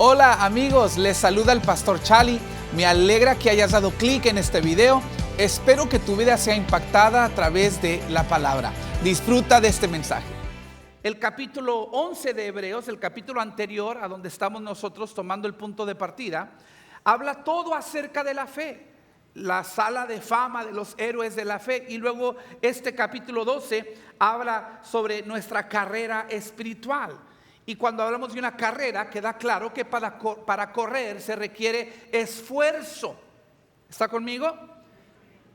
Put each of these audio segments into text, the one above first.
Hola amigos, les saluda el pastor Chali. Me alegra que hayas dado clic en este video. Espero que tu vida sea impactada a través de la palabra. Disfruta de este mensaje. El capítulo 11 de Hebreos, el capítulo anterior a donde estamos nosotros tomando el punto de partida, habla todo acerca de la fe, la sala de fama de los héroes de la fe. Y luego este capítulo 12 habla sobre nuestra carrera espiritual. Y cuando hablamos de una carrera, queda claro que para correr se requiere esfuerzo. ¿Está conmigo?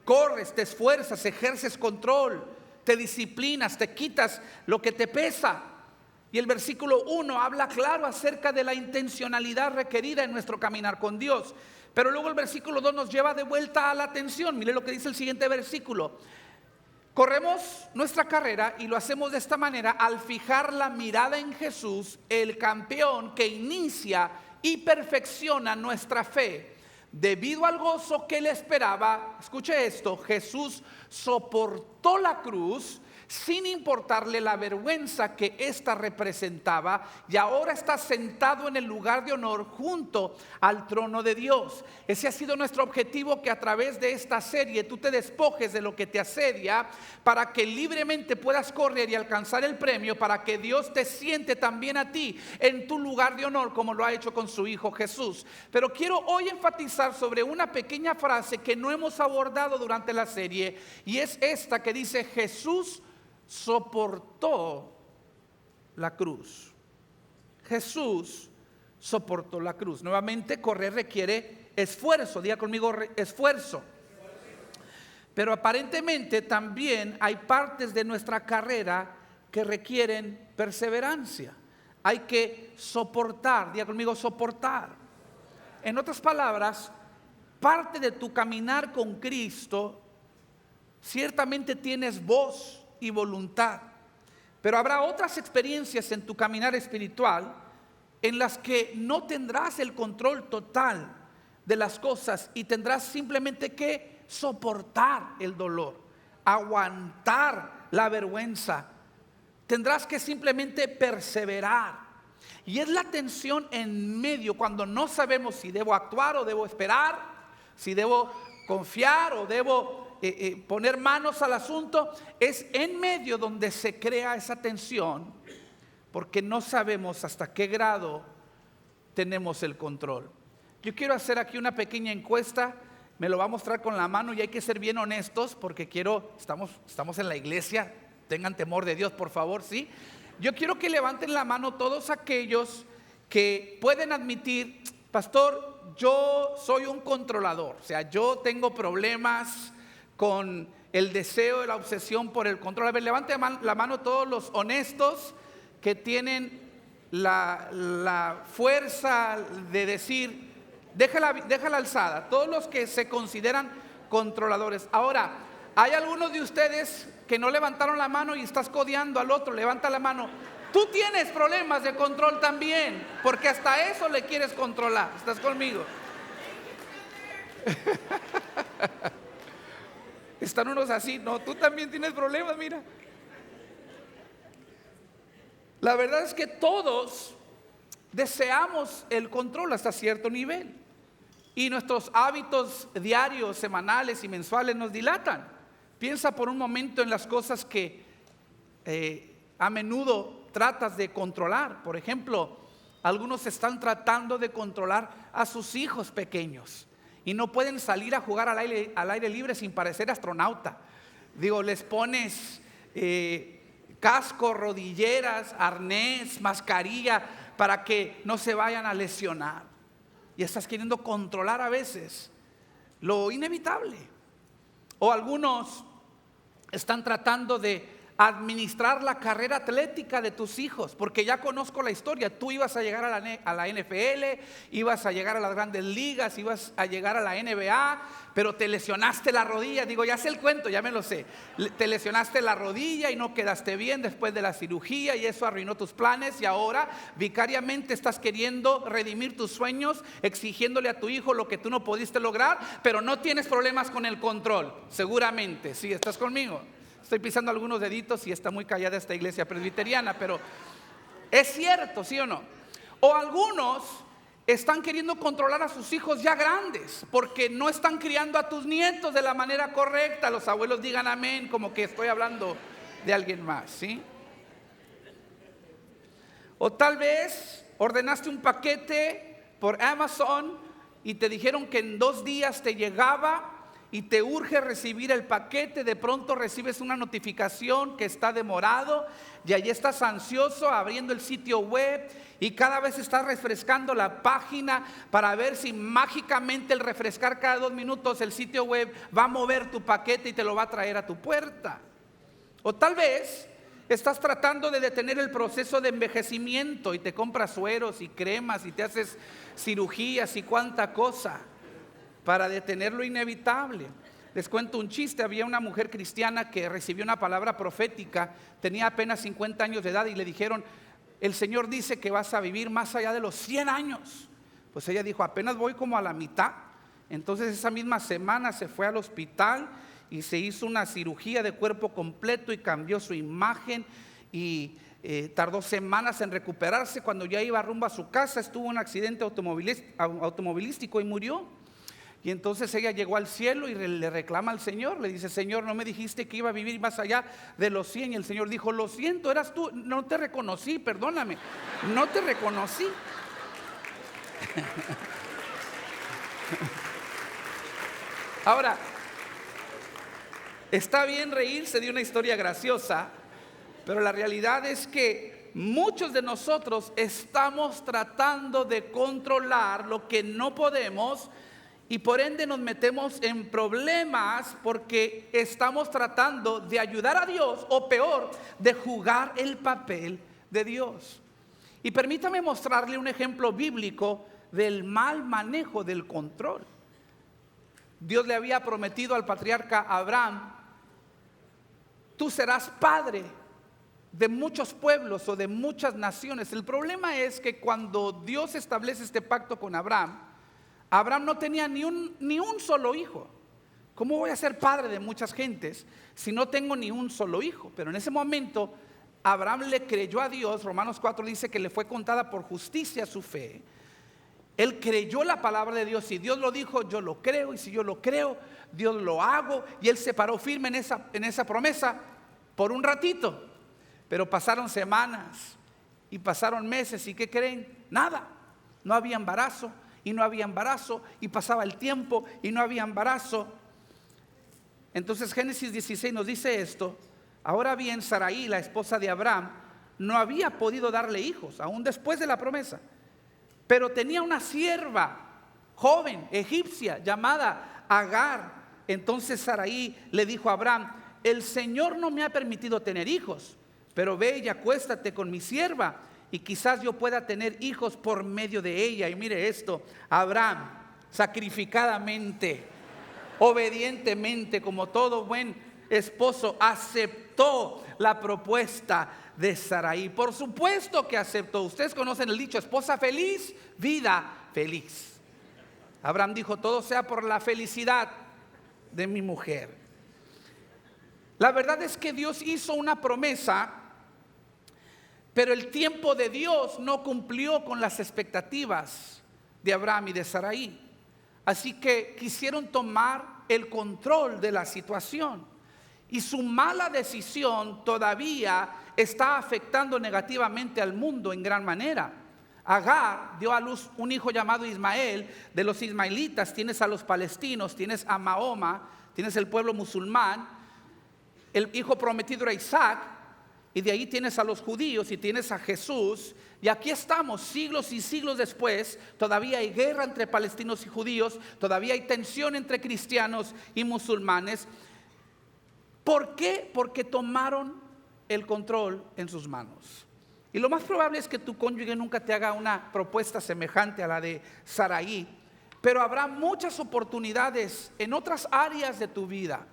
Corres, te esfuerzas, ejerces control, te disciplinas, te quitas lo que te pesa. Y el versículo 1 habla claro acerca de la intencionalidad requerida en nuestro caminar con Dios. Pero luego el versículo 2 nos lleva de vuelta a la atención. Mire lo que dice el siguiente versículo. Corremos nuestra carrera y lo hacemos de esta manera al fijar la mirada en Jesús, el campeón que inicia y perfecciona nuestra fe. Debido al gozo que le esperaba, escuche esto, Jesús soportó la cruz sin importarle la vergüenza que ésta representaba, y ahora está sentado en el lugar de honor junto al trono de Dios. Ese ha sido nuestro objetivo, que a través de esta serie tú te despojes de lo que te asedia, para que libremente puedas correr y alcanzar el premio, para que Dios te siente también a ti en tu lugar de honor, como lo ha hecho con su Hijo Jesús. Pero quiero hoy enfatizar sobre una pequeña frase que no hemos abordado durante la serie, y es esta que dice: Jesús soportó la cruz. Jesús soportó la cruz. Nuevamente, correr requiere esfuerzo. Diga conmigo, esfuerzo. Pero aparentemente también hay partes de nuestra carrera que requieren perseverancia. Hay que soportar. Diga conmigo, soportar. En otras palabras, parte de tu caminar con Cristo, ciertamente tienes voz y voluntad, pero habrá otras experiencias en tu caminar espiritual en las que no tendrás el control total de las cosas y tendrás simplemente que soportar el dolor, aguantar la vergüenza. Tendrás que simplemente perseverar. Y es la tensión en medio, cuando no sabemos si debo actuar o debo esperar, si debo confiar o debo poner manos al asunto. Es en medio donde se crea esa tensión, porque no sabemos hasta qué grado tenemos el control. Yo quiero hacer aquí una pequeña encuesta. Me lo va a mostrar con la mano y hay que ser bien honestos, porque estamos en la iglesia. Tengan temor de Dios, por favor, ¿sí? Yo quiero que levanten la mano todos aquellos que pueden admitir: pastor, yo soy un controlador. O sea, yo tengo problemas con el deseo, la obsesión por el control. A ver, levanten la mano todos los honestos que tienen la fuerza de decir, déjala alzada. Todos los que se consideran controladores. Ahora, hay algunos de ustedes que no levantaron la mano y estás codeando al otro. Levanta la mano. Tú tienes problemas de control también, porque hasta eso le quieres controlar. ¿Estás conmigo? Están unos así. No, tú también tienes problemas, mira. La verdad es que todos deseamos el control hasta cierto nivel, y nuestros hábitos diarios, semanales y mensuales nos dilatan. Piensa por un momento en las cosas que a menudo tratas de controlar. Por ejemplo, algunos están tratando de controlar a sus hijos pequeños y no pueden salir a jugar al aire libre sin parecer astronauta. Digo, les pones casco, rodilleras, arnés, mascarilla, para que no se vayan a lesionar. Y estás queriendo controlar a veces lo inevitable. O algunos están tratando de administrar la carrera atlética de tus hijos, porque ya conozco la historia. Tú ibas a llegar a la NFL, ibas a llegar a las grandes ligas, ibas a llegar a la NBA, pero te lesionaste la rodilla. Digo, ya sé el cuento, ya me lo sé. Te lesionaste la rodilla y no quedaste bien después de la cirugía, y eso arruinó tus planes, y ahora vicariamente estás queriendo redimir tus sueños, exigiéndole a tu hijo lo que tú no pudiste lograr, pero no tienes problemas con el control. Seguramente, sí, ¿estás conmigo? Estoy pisando algunos deditos y está muy callada esta iglesia presbiteriana, pero es cierto, ¿sí o no? O algunos están queriendo controlar a sus hijos ya grandes, porque no están criando a tus nietos de la manera correcta. Los abuelos digan amén, como que estoy hablando de alguien más, ¿sí? O tal vez ordenaste un paquete por Amazon y te dijeron que en 2 días te llegaba y te urge recibir el paquete. De pronto recibes una notificación que está demorado y allí estás ansioso abriendo el sitio web y cada vez estás refrescando la página para ver si mágicamente el refrescar cada 2 minutos el sitio web va a mover tu paquete y te lo va a traer a tu puerta. O tal vez estás tratando de detener el proceso de envejecimiento y te compras sueros y cremas y te haces cirugías y cuánta cosa para detener lo inevitable. Les cuento un chiste. Había una mujer cristiana que recibió una palabra profética, tenía apenas 50 años de edad y le dijeron: el Señor dice que vas a vivir más allá de los 100 años. Pues ella dijo: apenas voy como a la mitad. Entonces esa misma semana se fue al hospital y se hizo una cirugía de cuerpo completo y cambió su imagen y tardó semanas en recuperarse. Cuando ya iba rumbo a su casa estuvo en un accidente automovilístico y murió. Y entonces ella llegó al cielo y le reclama al Señor, le dice: Señor, ¿no me dijiste que iba a vivir más allá de los 100? Y el Señor dijo: lo siento, eras tú, no te reconocí, perdóname, no te reconocí. Ahora, está bien reírse de una historia graciosa, pero la realidad es que muchos de nosotros estamos tratando de controlar lo que no podemos y por ende nos metemos en problemas porque estamos tratando de ayudar a Dios, o peor, de jugar el papel de Dios. Y permítame mostrarle un ejemplo bíblico del mal manejo del control. Dios le había prometido al patriarca Abraham: tú serás padre de muchos pueblos o de muchas naciones. El problema es que cuando Dios establece este pacto con Abraham, Abraham no tenía ni un solo hijo. ¿Cómo voy a ser padre de muchas gentes si no tengo ni un solo hijo? Pero en ese momento Abraham le creyó a Dios. Romanos 4 dice que le fue contada por justicia su fe. Él creyó la palabra de Dios. Si Dios lo dijo, yo lo creo, y si yo lo creo, Dios lo hago. Y él se paró firme en esa promesa por un ratito. Pero pasaron semanas y pasaron meses, ¿y qué creen? Nada. No había embarazo y no había embarazo, y pasaba el tiempo y no había embarazo. Entonces Génesis 16 nos dice esto: ahora bien, Sarai, la esposa de Abraham, no había podido darle hijos, aún después de la promesa, pero tenía una sierva joven egipcia llamada Agar. Entonces Sarai le dijo a Abraham: el Señor no me ha permitido tener hijos, pero ve y acuéstate con mi sierva, y quizás yo pueda tener hijos por medio de ella. Y mire esto: Abraham, sacrificadamente, obedientemente, como todo buen esposo, aceptó la propuesta de Sarai. Por supuesto que aceptó. Ustedes conocen el dicho: esposa feliz, vida feliz. Abraham dijo: todo sea por la felicidad de mi mujer. La verdad es que Dios hizo una promesa, pero el tiempo de Dios no cumplió con las expectativas de Abraham y de Sarai. Así que quisieron tomar el control de la situación, y su mala decisión todavía está afectando negativamente al mundo en gran manera. Agar dio a luz un hijo llamado Ismael. De los ismaelitas tienes a los palestinos, tienes a Mahoma, tienes el pueblo musulmán. El hijo prometido era Isaac, y de ahí tienes a los judíos y tienes a Jesús. Y aquí estamos, siglos y siglos después, todavía hay guerra entre palestinos y judíos, todavía hay tensión entre cristianos y musulmanes. ¿Por qué? Porque tomaron el control en sus manos. Y lo más probable es que tu cónyuge nunca te haga una propuesta semejante a la de Sarai, pero habrá muchas oportunidades en otras áreas de tu vida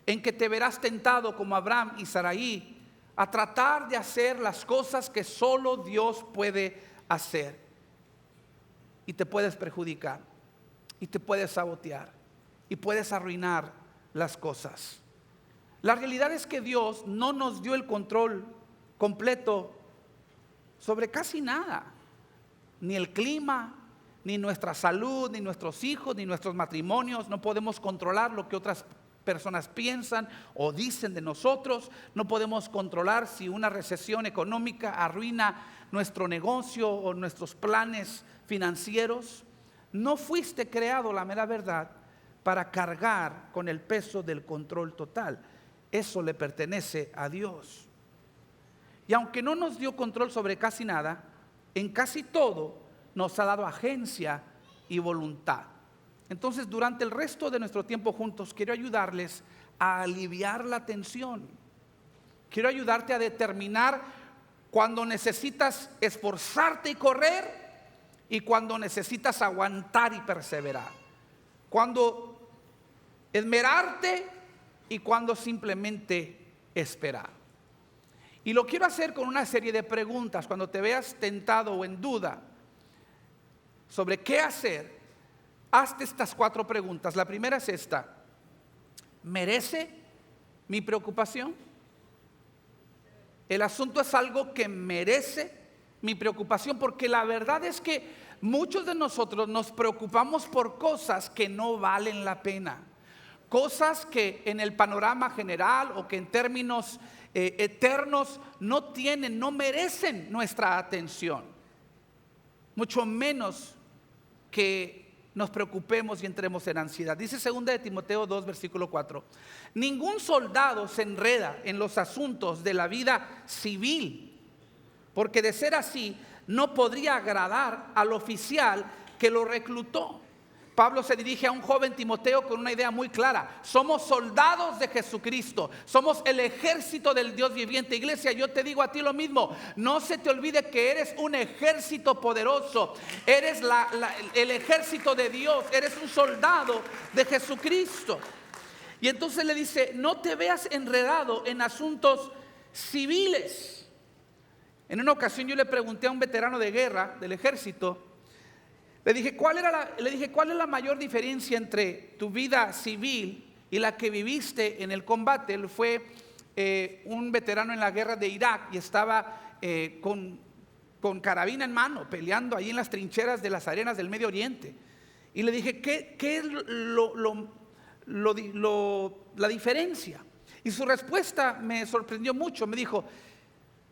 en que te verás tentado, como Abraham y Sarai, a tratar de hacer las cosas que solo Dios puede hacer. Y te puedes perjudicar, y te puedes sabotear, y puedes arruinar las cosas. La realidad es que Dios no nos dio el control completo sobre casi nada, ni el clima, ni nuestra salud, ni nuestros hijos, ni nuestros matrimonios. No podemos controlar lo que otras personas piensan o dicen de nosotros. No podemos controlar si una recesión económica arruina nuestro negocio o nuestros planes financieros. No fuiste creado, la mera verdad, para cargar con el peso del control total. Eso le pertenece a Dios. Y aunque no nos dio control sobre casi nada, en casi todo nos ha dado agencia y voluntad. Entonces, durante el resto de nuestro tiempo juntos, quiero ayudarles a aliviar la tensión. Quiero ayudarte a determinar cuando necesitas esforzarte y correr y cuando necesitas aguantar y perseverar. Cuando esmerarte y cuando simplemente esperar. Y lo quiero hacer con una serie de preguntas. Cuando te veas tentado o en duda sobre qué hacer, hazte estas 4 preguntas. La primera es esta: ¿merece mi preocupación? El asunto es algo que merece mi preocupación, porque la verdad es que muchos de nosotros nos preocupamos por cosas que no valen la pena. Cosas que en el panorama general o que en términos eternos no merecen nuestra atención. Mucho menos que nos preocupemos y entremos en ansiedad. Dice 2 de Timoteo 2, versículo 4. Ningún soldado se enreda en los asuntos de la vida civil, porque de ser así no podría agradar al oficial que lo reclutó. Pablo se dirige a un joven Timoteo con una idea muy clara: somos soldados de Jesucristo, somos el ejército del Dios viviente. Iglesia, yo te digo a ti lo mismo: no se te olvide que eres un ejército poderoso, eres el ejército de Dios, eres un soldado de Jesucristo. Y entonces le dice: no te veas enredado en asuntos civiles. En una ocasión yo le pregunté a un veterano de guerra del ejército, le dije, ¿cuál es la mayor diferencia entre tu vida civil y la que viviste en el combate? Él fue un veterano en la guerra de Irak y estaba con carabina en mano, peleando ahí en las trincheras de las arenas del Medio Oriente. Y le dije, ¿qué es la diferencia? Y su respuesta me sorprendió mucho. Me dijo,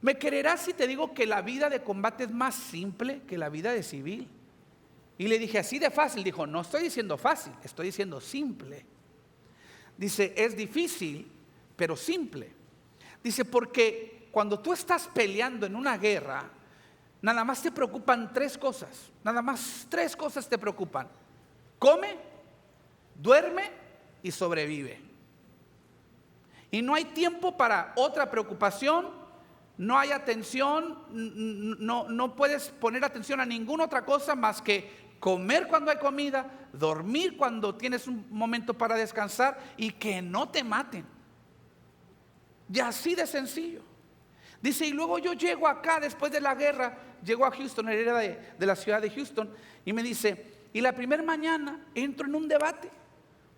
¿me creerás si te digo que la vida de combate es más simple que la vida de civil? Y le dije, ¿así de fácil? Dijo, no estoy diciendo fácil, estoy diciendo simple. Dice, es difícil, pero simple. Dice, porque cuando tú estás peleando en una guerra, nada más te preocupan 3 cosas. Nada más 3 cosas te preocupan: come, duerme y sobrevive. Y no hay tiempo para otra preocupación. No hay atención, no puedes poner atención a ninguna otra cosa más que comer cuando hay comida, dormir cuando tienes un momento para descansar y que no te maten. Y así de sencillo. Dice, y luego yo llego acá después de la guerra, llego a Houston, era de la ciudad de Houston, y me dice, y la primera mañana entro en un debate,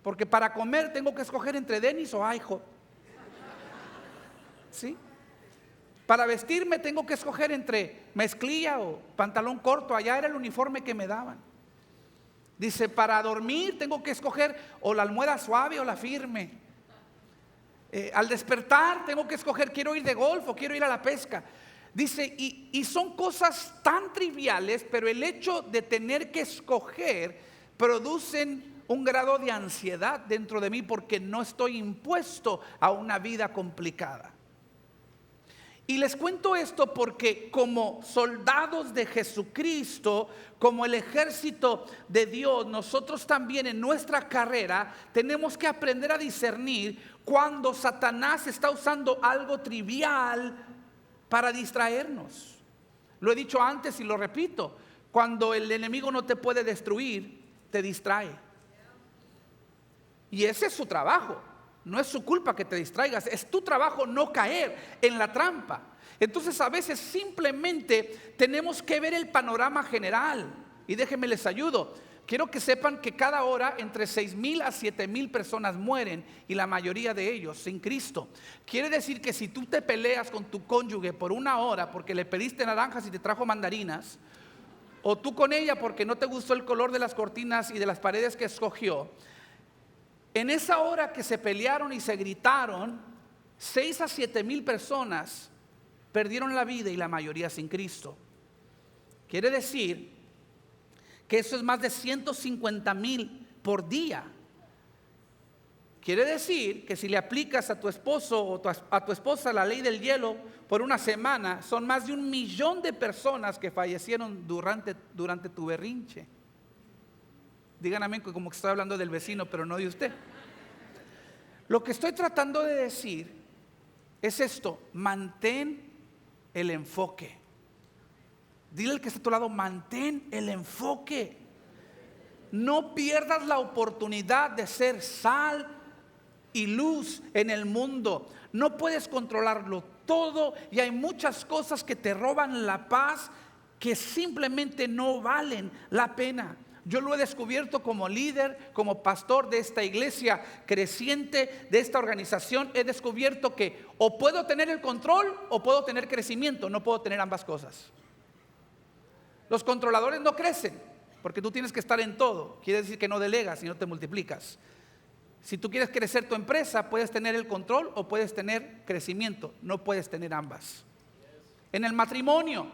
porque para comer tengo que escoger entre Denny's o IHOP. ¿Sí? Para vestirme tengo que escoger entre mezclilla o pantalón corto. Allá era el uniforme que me daban. Dice, para dormir tengo que escoger o la almohada suave o la firme. Al despertar tengo que escoger, quiero ir de golf o quiero ir a la pesca. Dice, y son cosas tan triviales, pero el hecho de tener que escoger producen un grado de ansiedad dentro de mí, porque no estoy impuesto a una vida complicada. Y les cuento esto porque como soldados de Jesucristo, como el ejército de Dios, nosotros también en nuestra carrera tenemos que aprender a discernir cuando Satanás está usando algo trivial para distraernos. Lo he dicho antes y lo repito: cuando el enemigo no te puede destruir, te distrae. Y ese es su trabajo. No es su culpa que te distraigas, es tu trabajo no caer en la trampa. Entonces a veces simplemente tenemos que ver el panorama general. Y déjenme les ayudo. Quiero que sepan que cada hora entre 6,000 a 7,000 personas mueren, y la mayoría de ellos sin Cristo. Quiere decir que si tú te peleas con tu cónyuge por 1 hora porque le pediste naranjas y te trajo mandarinas, o tú con ella porque no te gustó el color de las cortinas y de las paredes que escogió, en esa hora que se pelearon y se gritaron, 6 a 7 mil personas perdieron la vida y la mayoría sin Cristo. Quiere decir que eso es más de 150,000 por día. Quiere decir que si le aplicas a tu esposo o a tu esposa la ley del hielo por una semana, son más de 1 millón de personas que fallecieron durante tu berrinche. Digan amén, como que estoy hablando del vecino, pero no de usted. Lo que estoy tratando de decir es esto: mantén el enfoque. Dile al que está a tu lado, mantén el enfoque. No pierdas la oportunidad de ser sal y luz en el mundo. No puedes controlarlo todo y hay muchas cosas que te roban la paz que simplemente no valen la pena. Yo lo he descubierto como líder, como pastor de esta iglesia creciente, de esta organización. He descubierto que o puedo tener el control o puedo tener crecimiento. No puedo tener ambas cosas. Los controladores no crecen porque tú tienes que estar en todo. Quiere decir que no delegas y no te multiplicas. Si tú quieres crecer tu empresa, puedes tener el control o puedes tener crecimiento. No puedes tener ambas. En el matrimonio,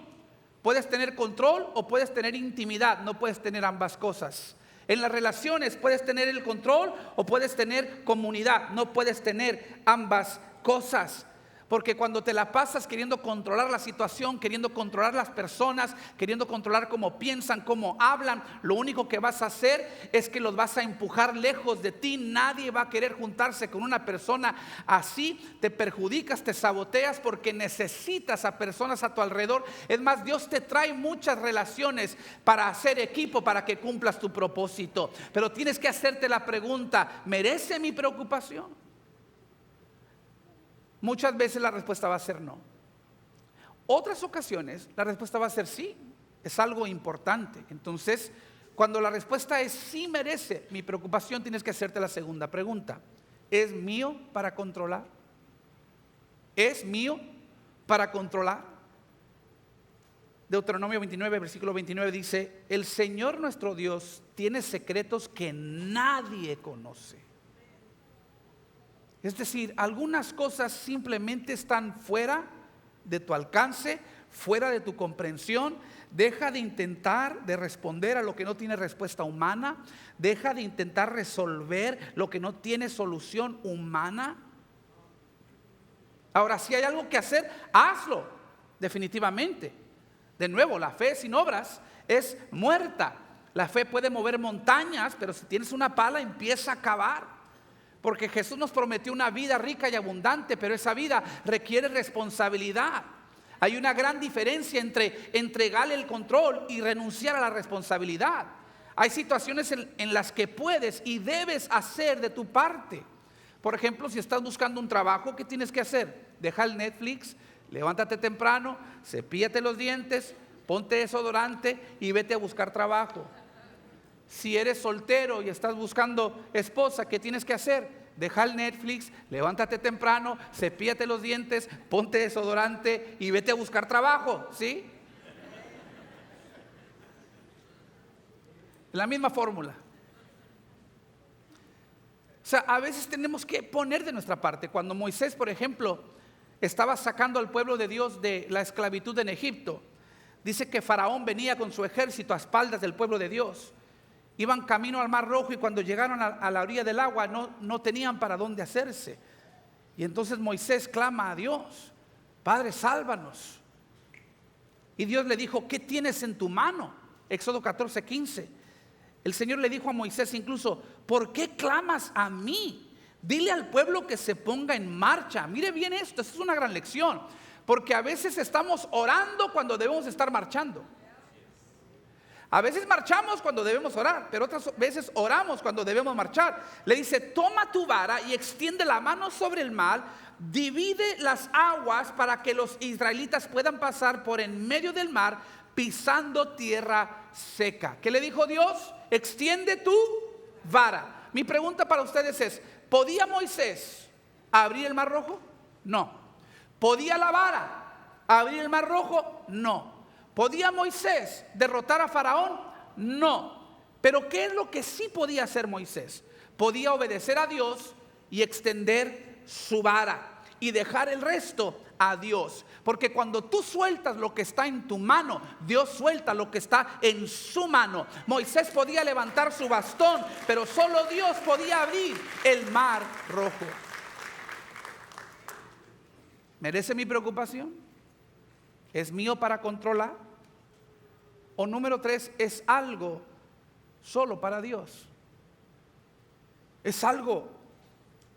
puedes tener control o puedes tener intimidad. No puedes tener ambas cosas. En las relaciones, puedes tener el control o puedes tener comunidad. No puedes tener ambas cosas. Porque cuando te la pasas queriendo controlar la situación, queriendo controlar las personas, queriendo controlar cómo piensan, cómo hablan, lo único que vas a hacer es que los vas a empujar lejos de ti. Nadie va a querer juntarse con una persona así. Te perjudicas, te saboteas porque necesitas a personas a tu alrededor. Es más, Dios te trae muchas relaciones para hacer equipo, para que cumplas tu propósito. Pero tienes que hacerte la pregunta: ¿merece mi preocupación? Muchas veces la respuesta va a ser no. Otras ocasiones la respuesta va a ser sí, es algo importante. Entonces, cuando la respuesta es sí merece mi preocupación, tienes que hacerte la segunda pregunta: ¿es mío para controlar? ¿Es mío para controlar? Deuteronomio 29, versículo 29 dice: el Señor nuestro Dios tiene secretos que nadie conoce. Es decir, algunas cosas simplemente están fuera de tu alcance, fuera de tu comprensión. Deja de intentar de responder a lo que no tiene respuesta humana. Deja de intentar resolver lo que no tiene solución humana. Ahora, si hay algo que hacer, hazlo, definitivamente. De nuevo, la fe sin obras es muerta. La fe puede mover montañas, pero si tienes una pala, empieza a cavar. Porque Jesús nos prometió una vida rica y abundante, pero esa vida requiere responsabilidad. Hay una gran diferencia entre entregarle el control y renunciar a la responsabilidad. Hay situaciones en las que puedes y debes hacer de tu parte. Por ejemplo, si estás buscando un trabajo, ¿qué tienes que hacer? Deja el Netflix, levántate temprano, cepíllate los dientes, ponte desodorante y vete a buscar trabajo. Si eres soltero y estás buscando esposa, ¿qué tienes que hacer? Deja el Netflix, levántate temprano, cepíllate los dientes, ponte desodorante y vete a buscar trabajo, ¿sí? La misma fórmula. O sea, a veces tenemos que poner de nuestra parte. Cuando Moisés, por ejemplo, estaba sacando al pueblo de Dios de la esclavitud en Egipto, dice que Faraón venía con su ejército a espaldas del pueblo de Dios. Iban camino al Mar Rojo y cuando llegaron a la orilla del agua no tenían para dónde hacerse. Y entonces Moisés clama a Dios: Padre, sálvanos. Y Dios le dijo: ¿qué tienes en tu mano? Éxodo 14:15. El Señor le dijo a Moisés incluso: ¿por qué clamas a mí? Dile al pueblo que se ponga en marcha. Mire bien esto, es una gran lección. Porque a veces estamos orando cuando debemos estar marchando. A veces marchamos cuando debemos orar, pero otras veces oramos cuando debemos marchar. Le dice: toma tu vara y extiende la mano sobre el mar, divide las aguas para que los israelitas puedan pasar por en medio del mar pisando tierra seca. ¿Qué le dijo Dios? Extiende tu vara. Mi pregunta para ustedes es: ¿podía Moisés abrir el Mar Rojo? No. ¿Podía la vara abrir el Mar Rojo? No. ¿Podía Moisés derrotar a Faraón? No. Pero ¿qué es lo que sí podía hacer Moisés? Podía obedecer a Dios y extender su vara y dejar el resto a Dios. Porque cuando tú sueltas lo que está en tu mano, Dios suelta lo que está en su mano. Moisés podía levantar su bastón, pero solo Dios podía abrir el mar rojo. ¿Merece mi preocupación? ¿Es mío para controlar? O número 3, ¿es algo solo para Dios? ¿Es algo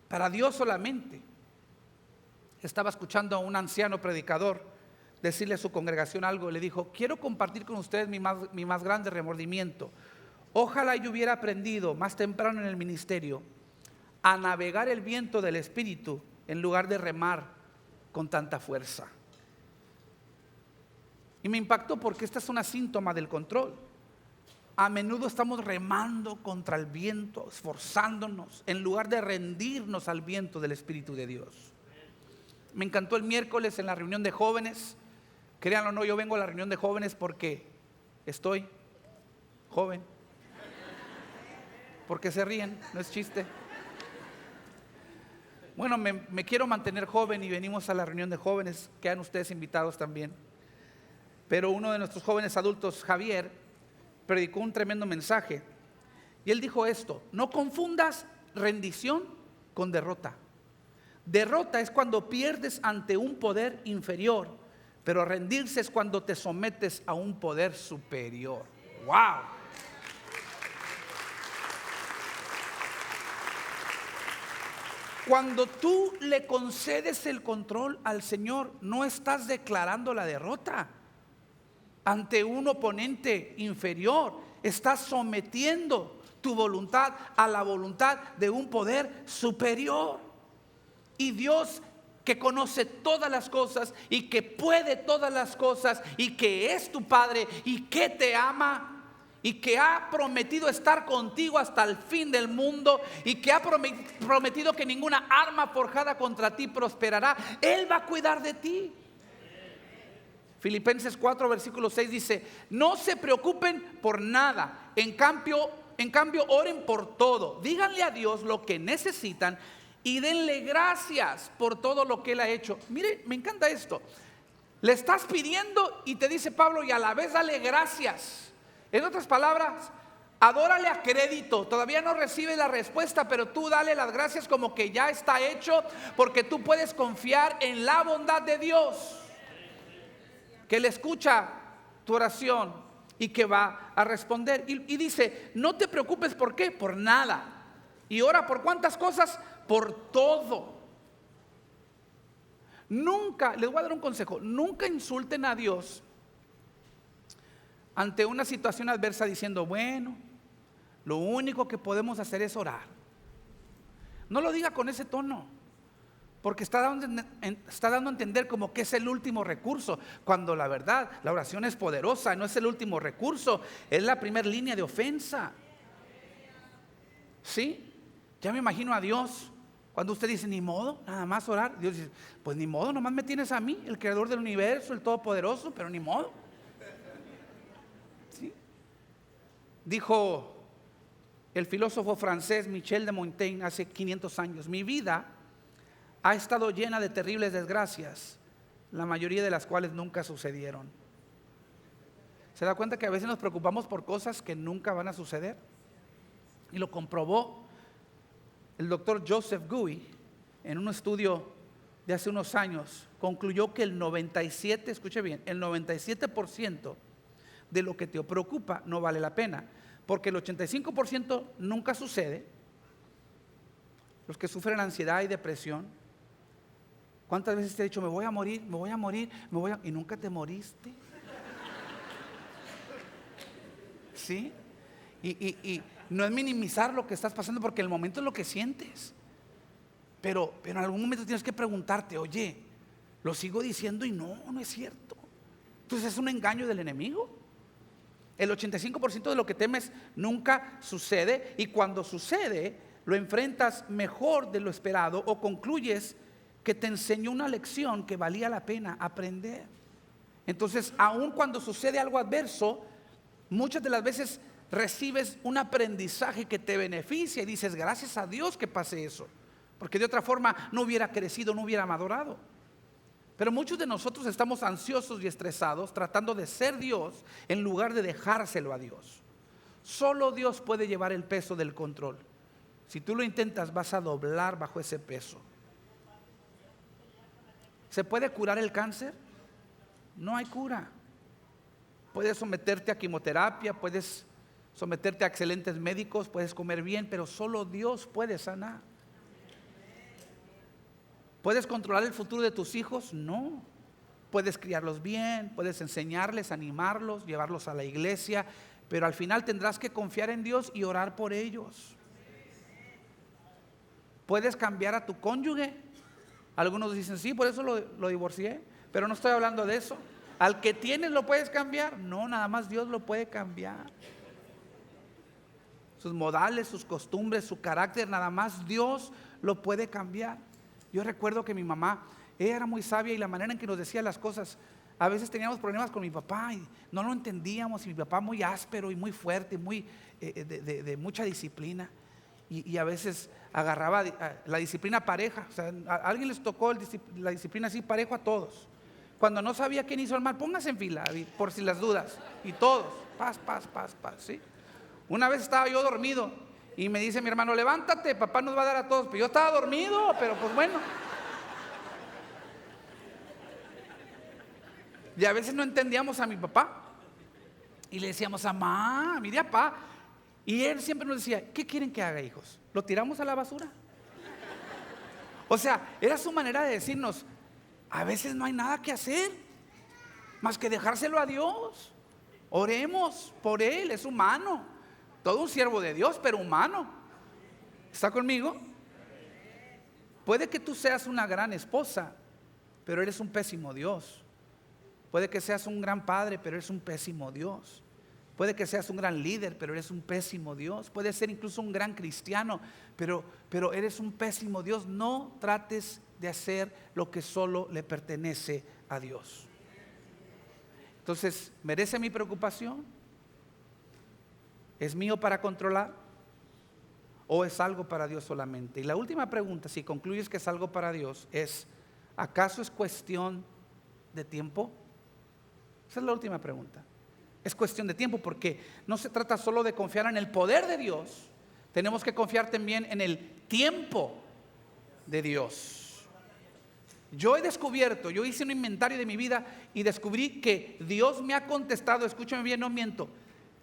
para Dios solamente? Estaba escuchando a un anciano predicador decirle a su congregación algo. Le dijo: quiero compartir con ustedes mi más grande remordimiento. Ojalá yo hubiera aprendido más temprano en el ministerio a navegar el viento del Espíritu en lugar de remar con tanta fuerza. Y me impactó porque esta es una síntoma del control. A menudo estamos remando contra el viento, esforzándonos, en lugar de rendirnos al viento del Espíritu de Dios. Me encantó el miércoles en la reunión de jóvenes. Créanlo o no, yo vengo a la reunión de jóvenes porque estoy joven. Porque se ríen, no es chiste. Bueno, me quiero mantener joven y venimos a la reunión de jóvenes. Quedan ustedes invitados también. Pero uno de nuestros jóvenes adultos, Javier, predicó un tremendo mensaje. Y él dijo esto: no confundas rendición con derrota. Derrota es cuando pierdes ante un poder inferior, pero rendirse es cuando te sometes a un poder superior. ¡Wow! Cuando tú le concedes el control al Señor, no estás declarando la derrota ante un oponente inferior. Estás sometiendo tu voluntad a la voluntad de un poder superior. Y Dios, que conoce todas las cosas y que puede todas las cosas y que es tu Padre y que te ama y que ha prometido estar contigo hasta el fin del mundo y que ha prometido que ninguna arma forjada contra ti prosperará, Él va a cuidar de ti. Filipenses 4 versículo 6 dice: no se preocupen por nada, en cambio oren por todo, díganle a Dios lo que necesitan y denle gracias por todo lo que Él ha hecho. Mire, me encanta esto. Le estás pidiendo y te dice Pablo, y a la vez dale gracias. En otras palabras, adórale a crédito. Todavía no recibes la respuesta, pero tú dale las gracias como que ya está hecho, porque tú puedes confiar en la bondad de Dios, que Él escucha tu oración y que va a responder. Y dice: no te preocupes, ¿por qué? Por nada. Y ora por ¿cuántas cosas? Por todo. Nunca, les voy a dar un consejo: nunca insulten a Dios ante una situación adversa diciendo: bueno, lo único que podemos hacer es orar. No lo diga con ese tono, porque está dando a entender como que es el último recurso, cuando la verdad, la oración es poderosa, no es el último recurso, es la primera línea de ofensa. ¿Sí? Ya me imagino a Dios cuando usted dice: ni modo, nada más orar. Dios dice: pues ni modo, nomás me tienes a mí, el creador del universo, el todopoderoso, pero ni modo. ¿Sí? Dijo el filósofo francés Michel de Montaigne hace 500 años: mi vida ha estado llena de terribles desgracias, la mayoría de las cuales nunca sucedieron. ¿Se da cuenta que a veces nos preocupamos por cosas que nunca van a suceder? Y lo comprobó el doctor Joseph Gouy en un estudio de hace unos años. Concluyó que el 97%, escuche bien, el 97% de lo que te preocupa no vale la pena, porque el 85% nunca sucede. Los que sufren ansiedad y depresión, ¿cuántas veces te he dicho: me voy a morir, me voy a morir, y nunca te moriste? ¿Sí? Y no es minimizar lo que estás pasando, porque el momento es lo que sientes, pero en algún momento tienes que preguntarte: oye, lo sigo diciendo y no es cierto. Entonces es un engaño del enemigo. El 85% de lo que temes nunca sucede, y cuando sucede lo enfrentas mejor de lo esperado, o concluyes que te enseñó una lección que valía la pena aprender. Entonces, aun cuando sucede algo adverso, muchas de las veces recibes un aprendizaje que te beneficia y dices, gracias a Dios que pase eso, porque de otra forma no hubiera crecido, no hubiera madurado. Pero muchos de nosotros estamos ansiosos y estresados tratando de ser Dios en lugar de dejárselo a Dios. Solo Dios puede llevar el peso del control. Si tú lo intentas, vas a doblar bajo ese peso. ¿Se puede curar el cáncer? No hay cura. Puedes someterte a quimioterapia, puedes someterte a excelentes médicos, puedes comer bien, pero solo Dios puede sanar. ¿Puedes controlar el futuro de tus hijos? No. Puedes criarlos bien, puedes enseñarles, animarlos, llevarlos a la iglesia, pero al final tendrás que confiar en Dios y orar por ellos. ¿Puedes cambiar a tu cónyuge? Algunos dicen, sí, por eso lo divorcié, pero no estoy hablando de eso. ¿Al que tienes lo puedes cambiar? No, nada más Dios lo puede cambiar. Sus modales, sus costumbres, su carácter, nada más Dios lo puede cambiar. Yo recuerdo que mi mamá, ella era muy sabia y la manera en que nos decía las cosas, a veces teníamos problemas con mi papá y no lo entendíamos, y mi papá muy áspero y muy fuerte, muy de mucha disciplina, y a veces agarraba la disciplina pareja. O sea, a alguien les tocó la disciplina así parejo a todos. Cuando no sabía quién hizo el mal, póngase en fila por si las dudas, y todos, paz, ¿sí? Una vez estaba yo dormido y me dice mi hermano, levántate, papá nos va a dar a todos. Pero yo estaba dormido, pero pues bueno. Y a veces no entendíamos a mi papá y le decíamos, mamá, mire papá. Y él siempre nos decía, ¿qué quieren que haga, hijos? ¿Lo tiramos a la basura? O sea, era su manera de decirnos, a veces no hay nada que hacer más que dejárselo a Dios. Oremos por él, es humano. Todo un siervo de Dios, pero humano. ¿Está conmigo? Puede que tú seas una gran esposa, pero eres un pésimo Dios. Puede que seas un gran padre, pero eres un pésimo Dios. Puede que seas un gran líder, pero eres un pésimo Dios. Puede ser incluso un gran cristiano, pero eres un pésimo Dios. No trates de hacer lo que solo le pertenece a Dios. Entonces, ¿merece mi preocupación? ¿Es mío para controlar? ¿O es algo para Dios solamente? Y la última pregunta, si concluyes que es algo para Dios, es, ¿acaso es cuestión de tiempo? Esa es la última pregunta. Es cuestión de tiempo, porque no se trata solo de confiar en el poder de Dios, tenemos que confiar también en el tiempo de Dios. Yo hice un inventario de mi vida y descubrí que Dios me ha contestado, escúchame bien, no miento,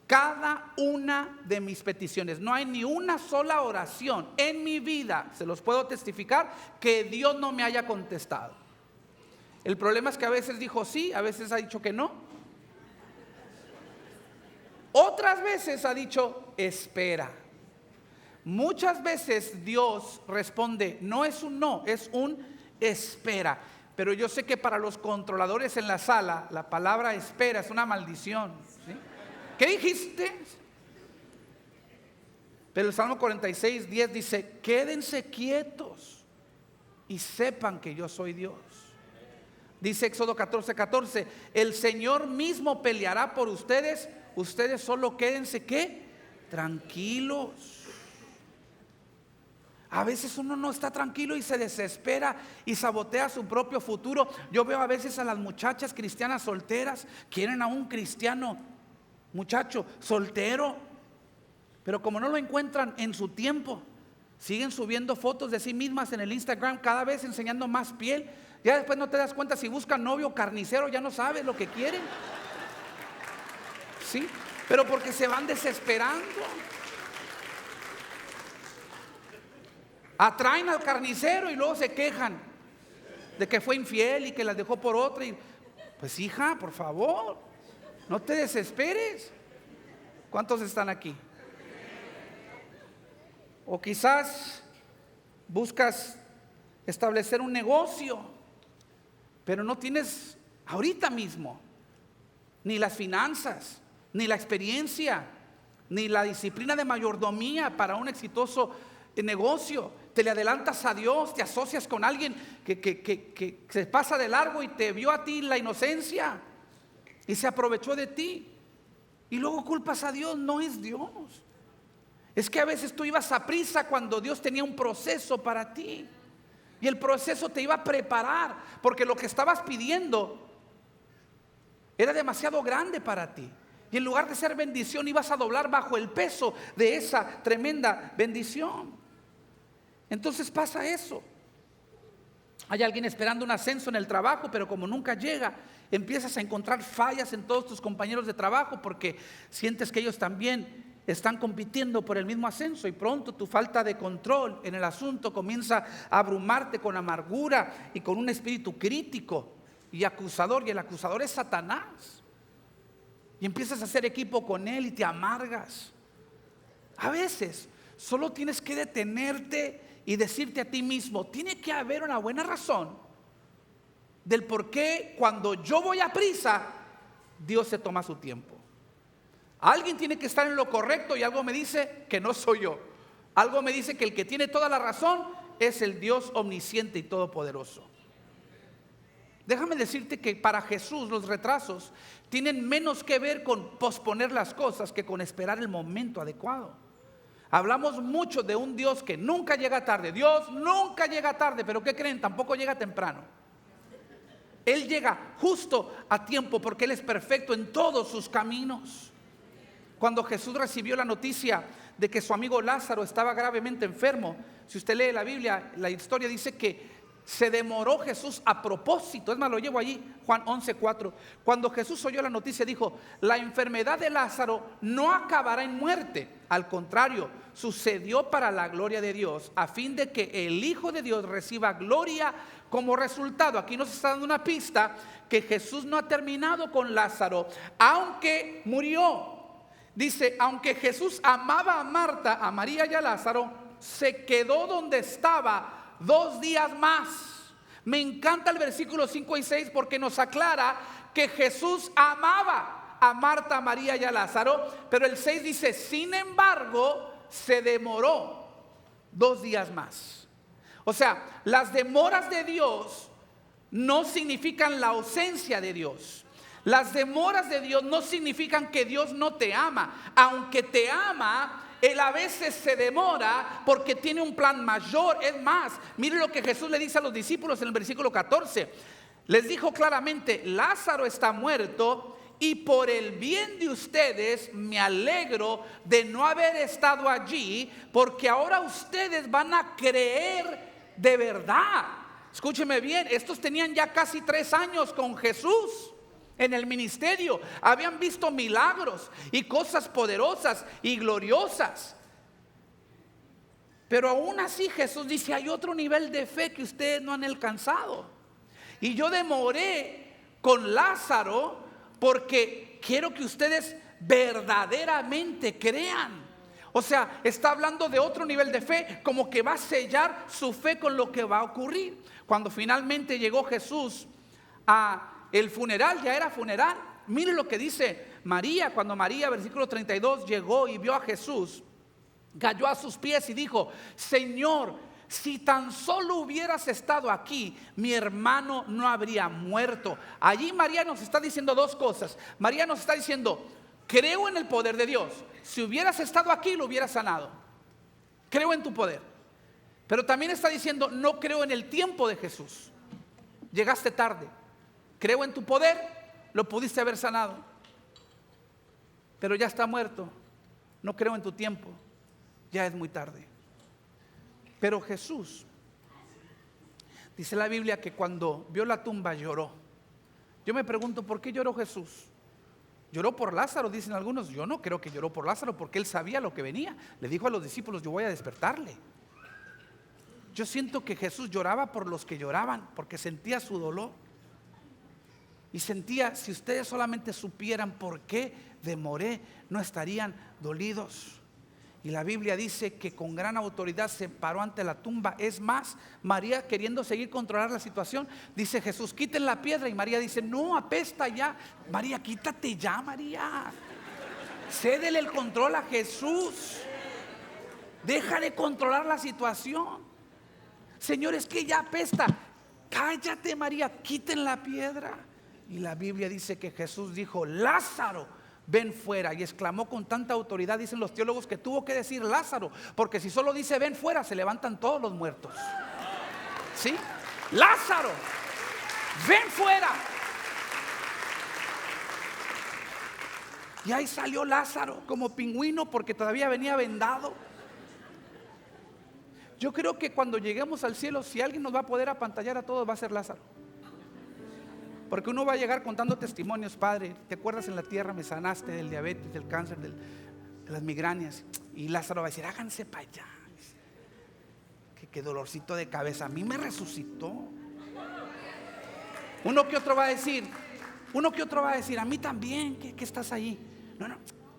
cada una de mis peticiones. No hay ni una sola oración en mi vida, se los puedo testificar, que Dios no me haya contestado. El problema es que a veces dijo sí, a veces ha dicho que no. Otras veces ha dicho espera. Muchas veces Dios responde, no es un no, es un espera. Pero yo sé que para los controladores en la sala, la palabra espera es una maldición, ¿sí? ¿Qué dijiste? Pero el Salmo 46:10 dice, quédense quietos y sepan que yo soy Dios. Dice Éxodo 14:14, el Señor mismo peleará por ustedes, ustedes solo quédense, ¿qué? Tranquilos. A veces uno no está tranquilo y se desespera y sabotea su propio futuro. Yo veo a veces a las muchachas cristianas solteras, quieren a un cristiano muchacho soltero, pero como no lo encuentran en su tiempo, siguen subiendo fotos de sí mismas en el Instagram, cada vez enseñando más piel. Ya después no te das cuenta si buscan novio carnicero, ya no sabes lo que quieren. Sí, pero porque se van desesperando. Atraen al carnicero y luego se quejan de que fue infiel y que las dejó por otra. Pues hija, por favor, no te desesperes. ¿Cuántos están aquí? O quizás buscas establecer un negocio, pero no tienes ahorita mismo ni las finanzas, ni la experiencia, ni la disciplina de mayordomía para un exitoso negocio. Te le adelantas a Dios, te asocias con alguien que se pasa de largo y te vio a ti la inocencia. y se aprovechó de ti. Y luego culpas a Dios. No es Dios. Es que a veces tú ibas a prisa cuando Dios tenía un proceso para ti. Y el proceso te iba a preparar, porque lo que estabas pidiendo era demasiado grande para ti. Y en lugar de ser bendición, ibas a doblar bajo el peso de esa tremenda bendición. Entonces pasa eso. Hay alguien esperando un ascenso en el trabajo, pero como nunca llega, empiezas a encontrar fallas en todos tus compañeros de trabajo, porque sientes que ellos también están compitiendo por el mismo ascenso, y pronto tu falta de control en el asunto comienza a abrumarte con amargura y con un espíritu crítico y acusador, y el acusador es Satanás, y empiezas a hacer equipo con él y te amargas. A veces solo tienes que detenerte y decirte a ti mismo: tiene que haber una buena razón del por qué cuando yo voy a prisa, Dios se toma su tiempo. Alguien tiene que estar en lo correcto, y algo me dice que no soy yo. Algo me dice que el que tiene toda la razón es el Dios omnisciente y todopoderoso. Déjame decirte que para Jesús los retrasos tienen menos que ver con posponer las cosas que con esperar el momento adecuado. Hablamos mucho de un Dios que nunca llega tarde. Dios nunca llega tarde, pero ¿qué creen? Tampoco llega temprano. Él llega justo a tiempo, porque Él es perfecto en todos sus caminos. Cuando Jesús recibió la noticia de que su amigo Lázaro estaba gravemente enfermo, si usted lee la Biblia, la historia dice que se demoró Jesús a propósito. Es más, lo llevo allí, Juan 11:4. Cuando Jesús oyó la noticia, dijo: la enfermedad de Lázaro no acabará en muerte. Al contrario, sucedió para la gloria de Dios, a fin de que el Hijo de Dios reciba gloria como resultado. Aquí nos está dando una pista que Jesús no ha terminado con Lázaro, aunque murió. Dice: aunque Jesús amaba a Marta, a María y a Lázaro, se quedó donde estaba 2 días más. Me encanta el versículo 5 y 6, porque nos aclara que Jesús amaba a Marta, a María y a Lázaro. Pero el 6 dice: sin embargo, se demoró 2 días más. O sea, las demoras de Dios no significan la ausencia de Dios. Las demoras de Dios no significan que Dios no te ama. Aunque te ama, Él a veces se demora porque tiene un plan mayor. Es más, mire lo que Jesús le dice a los discípulos en el versículo 14. Les dijo claramente: Lázaro está muerto, y por el bien de ustedes me alegro de no haber estado allí, porque ahora ustedes van a creer de verdad. Escúcheme bien, estos tenían ya casi 3 años con Jesús en el ministerio, habían visto milagros y cosas poderosas y gloriosas, pero aún así Jesús dice: hay otro nivel de fe que ustedes no han alcanzado, y yo demoré con Lázaro porque quiero que ustedes verdaderamente crean. O sea, está hablando de otro nivel de fe, como que va a sellar su fe con lo que va a ocurrir. Cuando finalmente llegó Jesús a el funeral, ya era funeral. Mire lo que dice María. Cuando María, versículo 32, llegó y vio a Jesús, cayó a sus pies y dijo: Señor, si tan solo hubieras estado aquí, mi hermano no habría muerto. Allí María nos está diciendo 2 cosas. María nos está diciendo: creo en el poder de Dios. Si hubieras estado aquí, lo hubieras sanado. Creo en tu poder. Pero también está diciendo: no creo en el tiempo de Jesús. Llegaste tarde. Creo en tu poder, lo pudiste haber sanado, pero ya está muerto. No creo en tu tiempo, ya es muy tarde. Pero Jesús, dice la Biblia que cuando vio la tumba lloró. Yo me pregunto: ¿por qué lloró Jesús? Lloró por Lázaro, dicen algunos. Yo no creo que lloró por Lázaro, porque él sabía lo que venía. Le dijo a los discípulos: yo voy a despertarle. Yo siento que Jesús lloraba por los que lloraban, porque sentía su dolor. Y sentía: si ustedes solamente supieran por qué demoré, no estarían dolidos. Y la Biblia dice que con gran autoridad se paró ante la tumba. Es más, María, queriendo seguir controlar la situación, dice: Jesús, quiten la piedra. Y María dice: no, apesta ya. María, quítate ya, María. Cédele el control a Jesús. Deja de controlar la situación. Señor, es que ya apesta. Cállate, María, quiten la piedra. Y la Biblia dice que Jesús dijo: Lázaro, ven fuera. Y exclamó con tanta autoridad, dicen los teólogos, que tuvo que decir Lázaro, porque si solo dice ven fuera, se levantan todos los muertos. ¿Sí? Lázaro, ven fuera. Y ahí salió Lázaro como pingüino, porque todavía venía vendado. Yo creo que cuando lleguemos al cielo, si alguien nos va a poder apantallar a todos, va a ser Lázaro. Porque uno va a llegar contando testimonios: Padre, ¿te acuerdas en la tierra me sanaste del diabetes, del cáncer, de las migrañas? Y Lázaro va a decir: háganse para allá. Qué dolorcito de cabeza, a mí me resucitó. Uno que otro va a decir, a mí también, que estás ahí. No,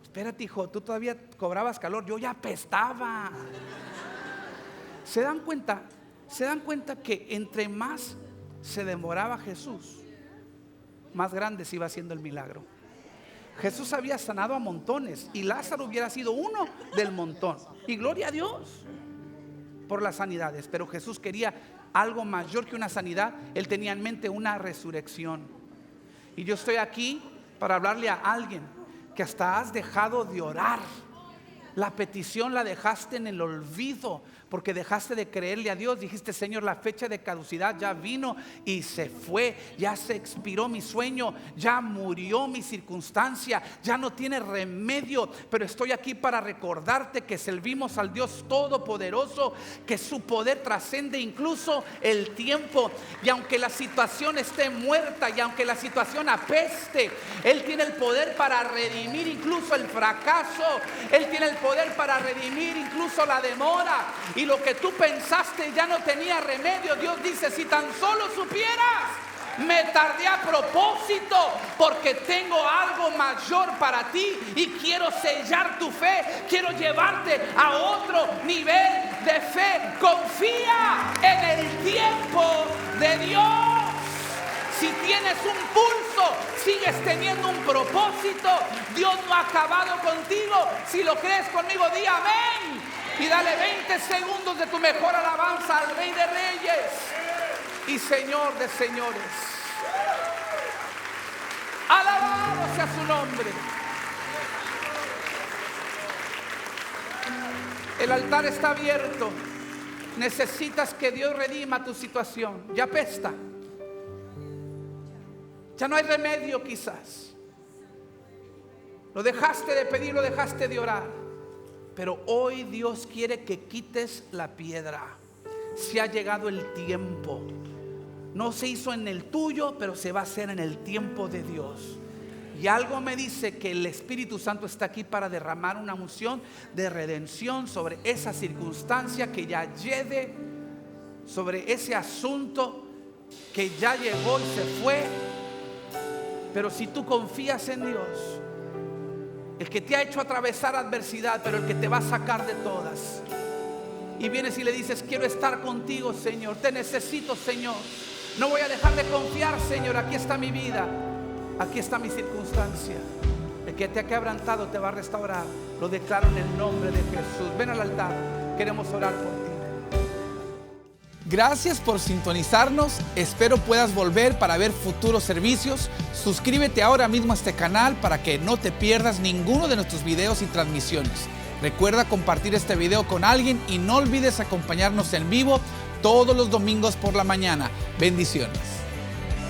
espérate, hijo, tú todavía cobrabas calor, yo ya apestaba. ¿Se dan cuenta que entre más se demoraba Jesús, más grande se iba haciendo el milagro? Jesús había sanado a montones y Lázaro hubiera sido uno del montón. Y gloria a Dios por las sanidades, pero Jesús quería algo mayor que una sanidad. Él tenía en mente una resurrección. Y yo estoy aquí para hablarle a alguien que hasta has dejado de orar. La petición la dejaste en el olvido, porque dejaste de creerle a Dios. Dijiste: Señor, la fecha de caducidad ya vino y se fue, ya se expiró mi sueño, ya murió mi circunstancia, ya no tiene remedio. Pero estoy aquí para recordarte que servimos al Dios Todopoderoso, que su poder trascende incluso el tiempo. Y aunque la situación esté muerta, y aunque la situación apeste, Él tiene el poder para redimir incluso el fracaso. Él tiene el poder para redimir incluso la demora. Y lo que tú pensaste ya no tenía remedio, Dios dice: si tan solo supieras, me tardé a propósito, porque tengo algo mayor para ti y quiero sellar tu fe, quiero llevarte a otro nivel de fe. Confía en el tiempo de Dios. Si tienes un pulso, sigues teniendo un propósito, Dios no ha acabado contigo. Si lo crees conmigo, di amén. Y dale 20 segundos de tu mejor alabanza al Rey de Reyes y Señor de Señores. Alabado sea su nombre. El altar está abierto. Necesitas que Dios redima tu situación. Ya apesta. Ya no hay remedio quizás. Lo dejaste de pedir, lo dejaste de orar. Pero hoy Dios quiere que quites la piedra. Se ha llegado el tiempo. No se hizo en el tuyo, pero se va a hacer en el tiempo de Dios. Y algo me dice que el Espíritu Santo está aquí para derramar una unción de redención sobre esa circunstancia que ya llegue, sobre ese asunto que ya llegó y se fue. Pero si tú confías en Dios, el que te ha hecho atravesar adversidad, pero el que te va a sacar de todas, y vienes y le dices: quiero estar contigo, Señor, te necesito, Señor, no voy a dejar de confiar, Señor, aquí está mi vida, aquí está mi circunstancia. El que te ha quebrantado te va a restaurar. Lo declaro en el nombre de Jesús. Ven al altar, queremos orar por ti. Gracias por sintonizarnos. Espero puedas volver para ver futuros servicios. Suscríbete ahora mismo a este canal para que no te pierdas ninguno de nuestros videos y transmisiones. Recuerda compartir este video con alguien y no olvides acompañarnos en vivo todos los domingos por la mañana. Bendiciones.